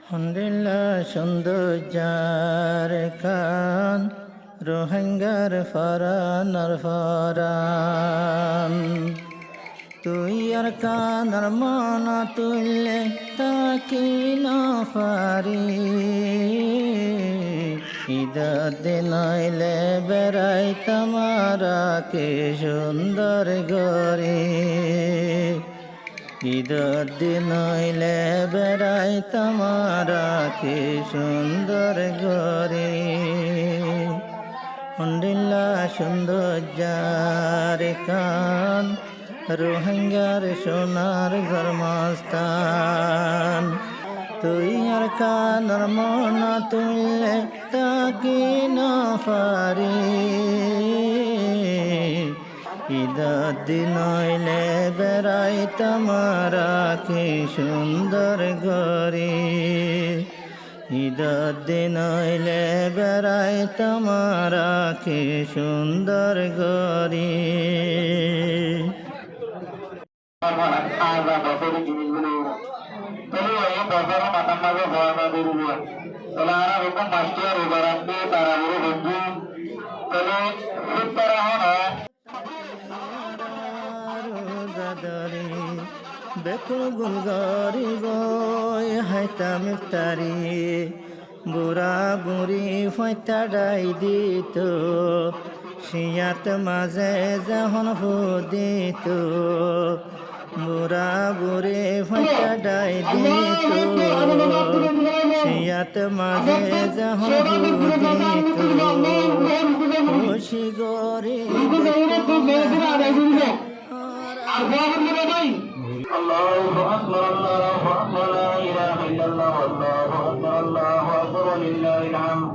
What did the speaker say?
আলহামদুলিল্লাহ সৌন্দর্যার খান রোহিঙ্গার ফরানার ফরান তুই আর কানার মনা তুললে তাকি না পারি ঈদের দিন আইলে বেড়াই তামারা কে সুন্দর গরি ঈদের দিন আইলে বেড়াই তামারা কে সুন্দর গরি আলহামদুলিল্লাহ সৌন্দর্যার কান রোহিঙ্গার সোনার জন্মস্থান তুই আর কানার মনা তুললে তাকি না পারি ঈদের দিন আইলে বেড়াই তামারা কি সুন্দর গরি ঈদের দিন আইলে বেড়াই তামারা কি সুন্দর গরি বেকুল গুলগারি গয় হাইতাম ইফতারি বুড়া বুড়ি ফয়তা ডাই দিত শিয়াত মাঝে যখন দিত বুড়া বুড়ি ফয়তা ডাই দিত শিয়াত মাঝে যখন দিত খুশি গরি الله أكبر الله أكبر لا إله إلا الله والله أكبر الله أكبر ولله الحمد